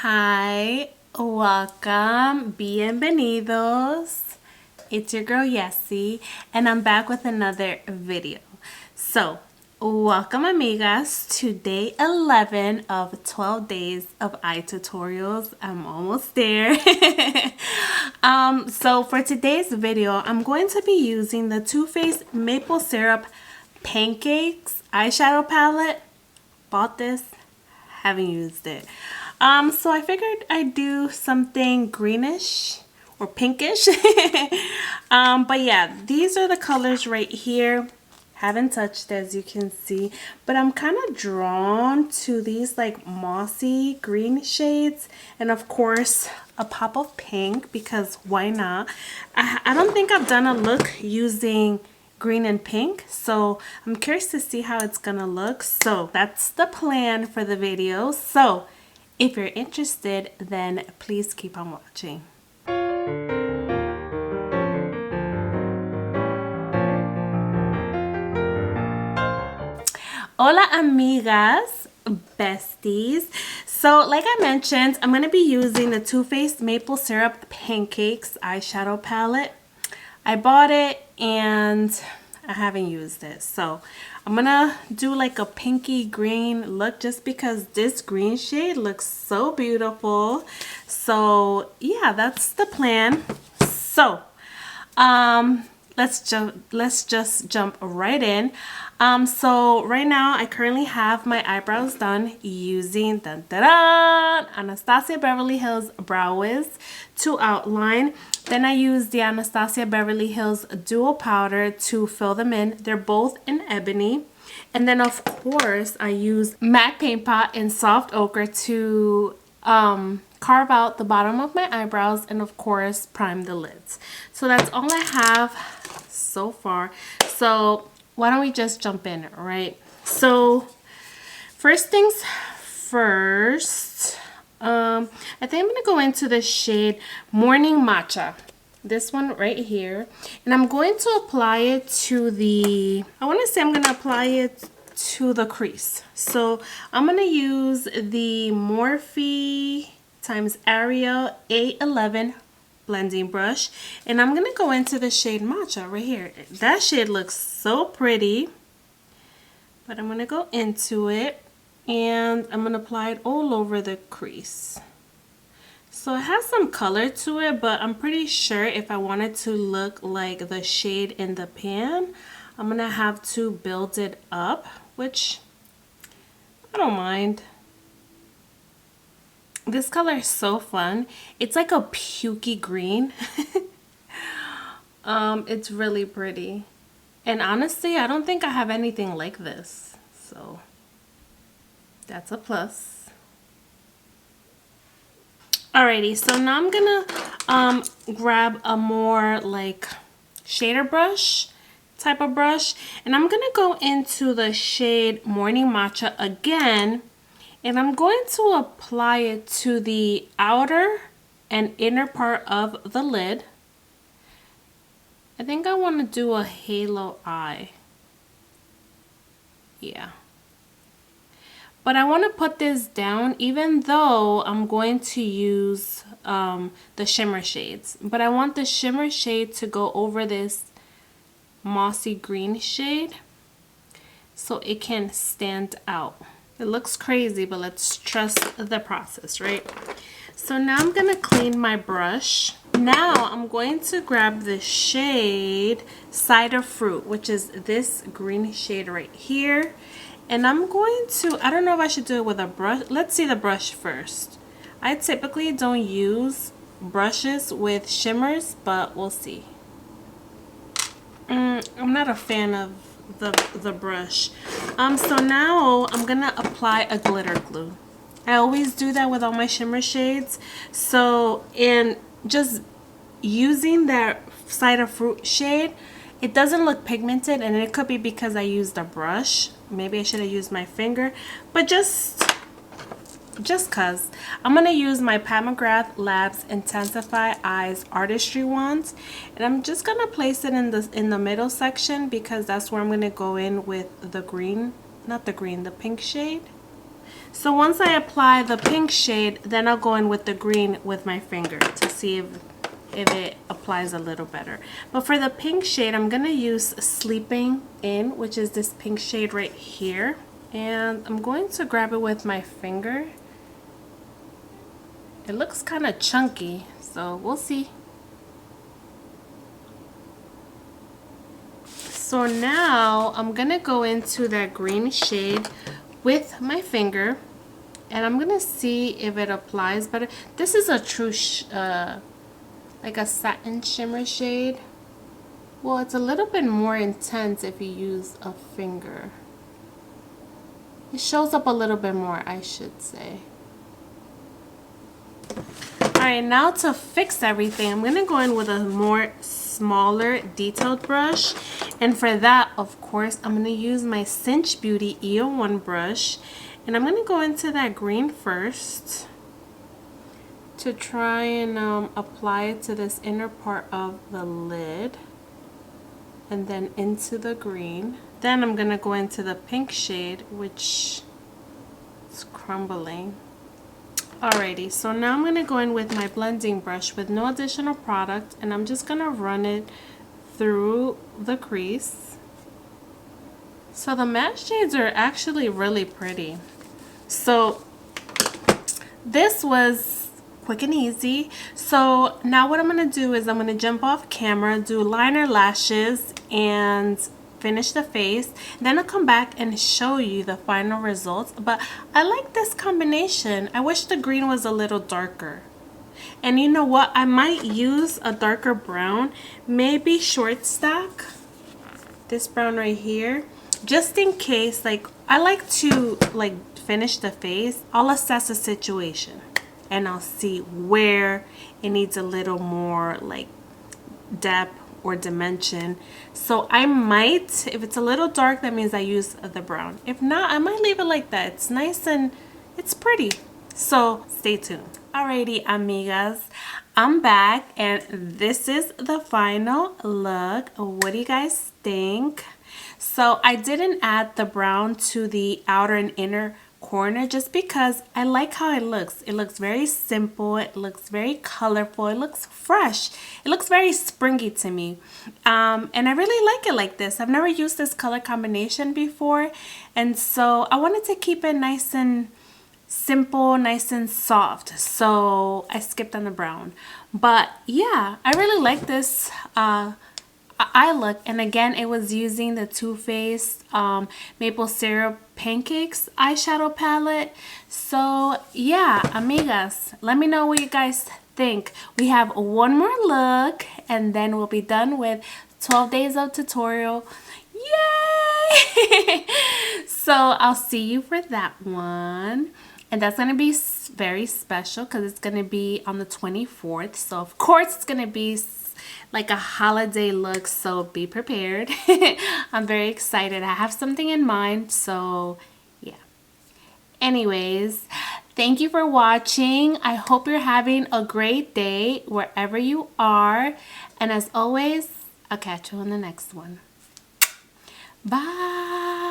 Hi, welcome, bienvenidos. It's your girl Yessie, and I'm back with another video. So, welcome amigas to day 11 of 12 days of eye tutorials. I'm almost there. So for today's video, I'm going to be using the Too Faced Maple Syrup Pancakes eyeshadow palette. Bought this, haven't used it. So I figured I'd do something greenish or pinkish. But yeah, these are the colors right here. Haven't touched, as you can see, but I'm kind of drawn to these like mossy green shades, and of course a pop of pink, because why not? I don't think I've done a look using green and pink, so I'm curious to see how it's gonna look. So that's the plan for the video. So if you're interested, then please keep on watching. Hola amigas, besties. So like I mentioned, I'm going to be using the Too Faced Maple Syrup Pancakes eyeshadow palette. I bought it and I haven't used it. So I'm going to do like a pinky green look just because this green shade looks so beautiful. So yeah, that's the plan. So let's just jump right in. So right now I currently have my eyebrows done using Anastasia Beverly Hills Brow Wiz to outline. Then I use the Anastasia Beverly Hills Duo Powder to fill them in. They're both in Ebony. And then of course I use MAC Paint Pot in Soft Ochre to carve out the bottom of my eyebrows, and of course prime the lids. So that's all I have so far. So why don't we just jump in, right? So first things first, I think I'm gonna go into the shade Morning Matcha, this one right here, and I'm going to apply it to the, I want to say I'm gonna apply it to the crease. So I'm gonna use the Morphe times Ariel A11 blending brush, and I'm gonna go into the shade Matcha right here. That shade looks so pretty, but I'm gonna go into it and I'm gonna apply it all over the crease. So it has some color to it, but I'm pretty sure if I want it to look like the shade in the pan, I'm gonna have to build it up, which I don't mind. This color is so fun. It's like a pukey green. It's really pretty. And honestly, I don't think I have anything like this. So that's a plus. Alrighty, so now I'm gonna grab a more like shader brush type of brush, and I'm gonna go into the shade Morning Matcha again. And I'm going to apply it to the outer and inner part of the lid. I think I want to do a halo eye. Yeah. But I want to put this down even though I'm going to use the shimmer shades. But I want the shimmer shade to go over this mossy green shade so it can stand out. It looks crazy, but let's trust the process, right? So now I'm gonna clean my brush. Now I'm going to grab the shade Cider Fruit, which is this green shade right here. And I'm going to, I don't know if I should do it with a brush. Let's see the brush first. I typically don't use brushes with shimmers, but we'll see. I'm not a fan of the brush. So now I'm gonna apply a glitter glue. I always do that with all my shimmer shades. So in just using that Cider Fruit shade, it doesn't look pigmented, and it could be because I used a brush. Maybe I should have used my finger, but just cause I'm gonna use my McGrath Labs IntensifEYES Artistry wands, and I'm just gonna place it in the middle section because that's where I'm gonna go in with the green, not the green, the pink shade. So once I apply the pink shade, then I'll go in with the green with my finger to see if it applies a little better. But for the pink shade, I'm gonna use Sleeping In, which is this pink shade right here. And I'm going to grab it with my finger. It looks kind of chunky, so we'll see. So now I'm gonna go into that green shade with my finger, and I'm gonna see if it applies better. This is a true like a satin shimmer shade. Well, it's a little bit more intense if you use a finger. It shows up a little bit more, I should say. Alright, now to fix everything, I'm gonna go in with a more smaller detailed brush, and for that, of course, I'm gonna use my Cinch Beauty E01 brush, and I'm gonna go into that green first to try and apply it to this inner part of the lid, and then into the green. Then I'm gonna go into the pink shade, which is crumbling. Alrighty, so now I'm going to go in with my blending brush with no additional product, and I'm just going to run it through the crease. So the matte shades are actually really pretty. So this was quick and easy. So now what I'm going to do is I'm going to jump off camera, do liner, lashes, and finish the face. Then I'll come back and show you the final results. But I like this combination. I wish the green was a little darker. And you know what? I might use a darker brown, maybe short stack, this brown right here, just in case. Like, I like to finish the face. I'll assess the situation and I'll see where it needs a little more like depth or dimension. So I might, if it's a little dark, that means I use the brown. If not, I might leave it like that. It's nice and it's pretty. So stay tuned. Alrighty, amigas, I'm back and this is the final look. What do you guys think? So I didn't add the brown to the outer and inner corner just because I like how it looks. It looks very simple, it looks very colorful, it looks fresh, it looks very springy to me, and I really like it like this. I've never used this color combination before, and so I wanted to keep it nice and simple, nice and soft, so I skipped on the brown. But yeah, I really like this eye look, and again, it was using the Too Faced Maple Syrup Pancakes eyeshadow palette. So yeah, amigas, let me know what you guys think. We have one more look and then we'll be done with 12 days of tutorial. Yay! So I'll see you for that one, and that's gonna be very special because it's gonna be on the 24th. So of course it's gonna be like a holiday look, so be prepared. I'm very excited. I have something in mind, so yeah. Anyways, thank you for watching. I hope you're having a great day wherever you are, and as always, I'll catch you on the next one. Bye.